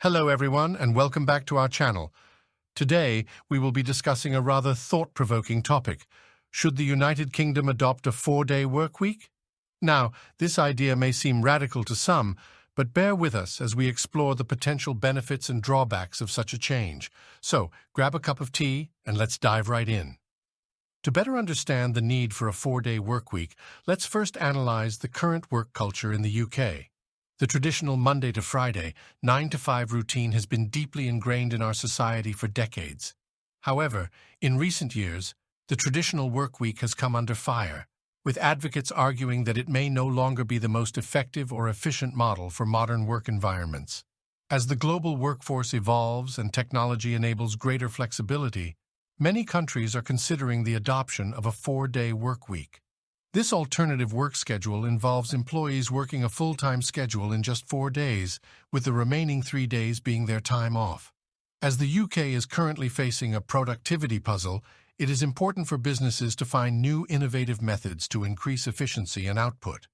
Hello everyone and welcome back to our channel. Today we will be discussing a rather thought-provoking topic. Should the United Kingdom adopt a 4-day work week? Now, this idea may seem radical to some, but bear with us as we explore the potential benefits and drawbacks of such a change. So, grab a cup of tea and let's dive right in. To better understand the need for a 4-day work week, let's first analyze the current work culture in the UK. The traditional Monday to Friday, 9 to 5 routine has been deeply ingrained in our society for decades. However, in recent years, the traditional work week has come under fire, with advocates arguing that it may no longer be the most effective or efficient model for modern work environments. As the global workforce evolves and technology enables greater flexibility, many countries are considering the adoption of a 4-day work week. This alternative work schedule involves employees working a full-time schedule in just 4 days, with the remaining 3 days being their time off. As the UK is currently facing a productivity puzzle, it is important for businesses to find new innovative methods to increase efficiency and output.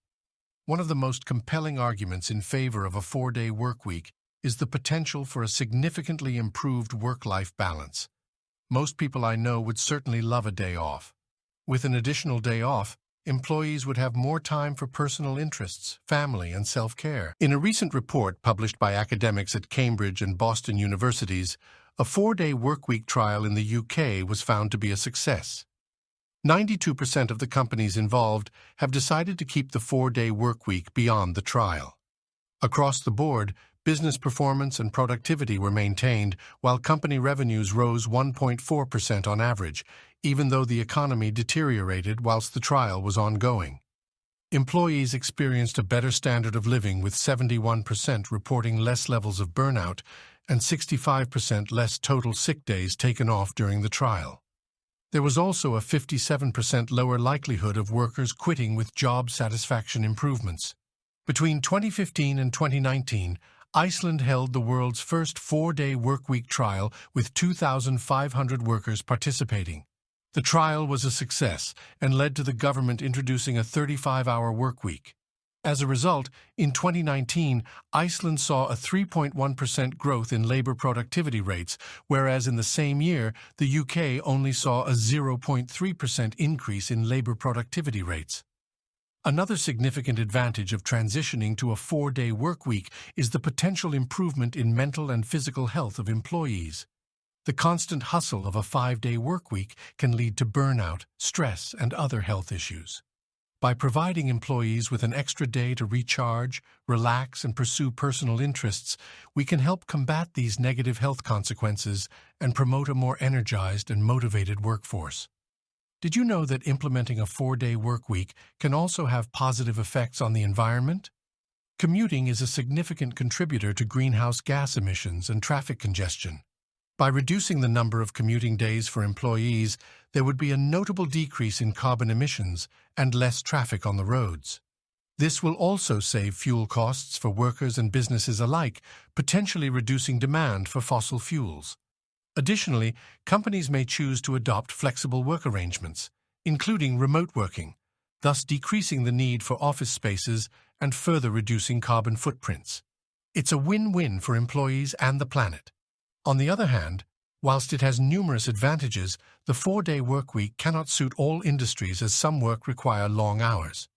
One of the most compelling arguments in favor of a 4-day work week is the potential for a significantly improved work-life balance. Most people I know would certainly love a day off. With an additional day off, employees would have more time for personal interests, family, and self-care. In a recent report published by academics at Cambridge and Boston universities, a 4-day workweek trial in the UK was found to be a success. 92% of the companies involved have decided to keep the 4-day workweek beyond the trial. Across the board, business performance and productivity were maintained, while company revenues rose 1.4% on average, even though the economy deteriorated whilst the trial was ongoing. Employees experienced a better standard of living, with 71% reporting less levels of burnout and 65% less total sick days taken off during the trial. There was also a 57% lower likelihood of workers quitting, with job satisfaction improvements. Between 2015 and 2019, Iceland held the world's first 4-day workweek trial, with 2,500 workers participating. The trial was a success and led to the government introducing a 35-hour workweek. As a result, in 2019, Iceland saw a 3.1% growth in labor productivity rates, whereas in the same year, the UK only saw a 0.3% increase in labor productivity rates. Another significant advantage of transitioning to a 4-day workweek is the potential improvement in mental and physical health of employees. The constant hustle of a 5-day workweek can lead to burnout, stress, and other health issues. By providing employees with an extra day to recharge, relax, and pursue personal interests, we can help combat these negative health consequences and promote a more energized and motivated workforce. Did you know that implementing a 4-day workweek can also have positive effects on the environment? Commuting is a significant contributor to greenhouse gas emissions and traffic congestion. By reducing the number of commuting days for employees, there would be a notable decrease in carbon emissions and less traffic on the roads. This will also save fuel costs for workers and businesses alike, potentially reducing demand for fossil fuels. Additionally, companies may choose to adopt flexible work arrangements, including remote working, thus decreasing the need for office spaces and further reducing carbon footprints. It's a win-win for employees and the planet. On the other hand, whilst it has numerous advantages, the 4-day workweek cannot suit all industries, as some work require long hours.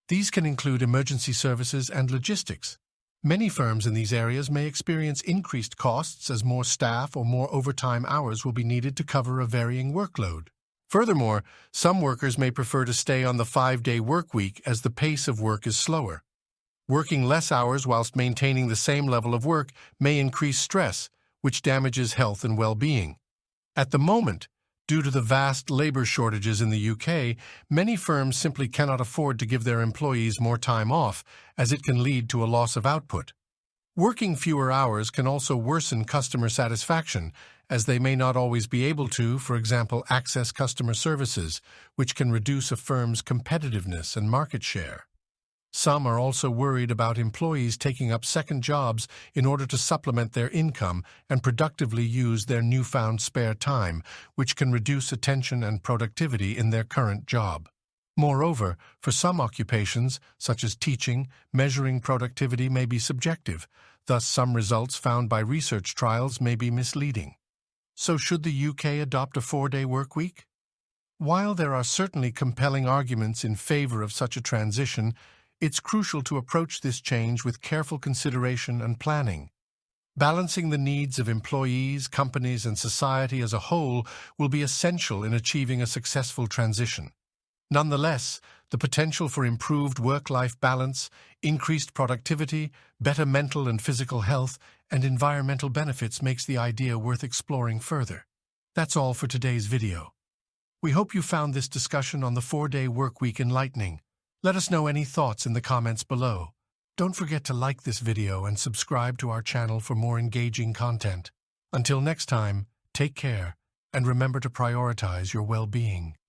These can include emergency services and logistics. Many firms in these areas may experience increased costs, as more staff or more overtime hours will be needed to cover a varying workload. Furthermore, some workers may prefer to stay on the 5-day workweek as the pace of work is slower. Working less hours whilst maintaining the same level of work may increase stress, which damages health and well-being. At the moment, due to the vast labor shortages in the UK, many firms simply cannot afford to give their employees more time off, as it can lead to a loss of output. Working fewer hours can also worsen customer satisfaction, as they may not always be able to, for example, access customer services, which can reduce a firm's competitiveness and market share. Some are also worried about employees taking up second jobs in order to supplement their income and productively use their newfound spare time, which can reduce attention and productivity in their current job. Moreover, for some occupations, such as teaching, measuring productivity may be subjective. Thus, some results found by research trials may be misleading. So should the UK adopt a 4-day workweek? While there are certainly compelling arguments in favor of such a transition, it's crucial to approach this change with careful consideration and planning. Balancing the needs of employees, companies, and society as a whole will be essential in achieving a successful transition. Nonetheless, the potential for improved work-life balance, increased productivity, better mental and physical health, and environmental benefits makes the idea worth exploring further. That's all for today's video. We hope you found this discussion on the 4-day workweek enlightening. Let us know any thoughts in the comments below. Don't forget to like this video and subscribe to our channel for more engaging content. Until next time, take care and remember to prioritize your well-being.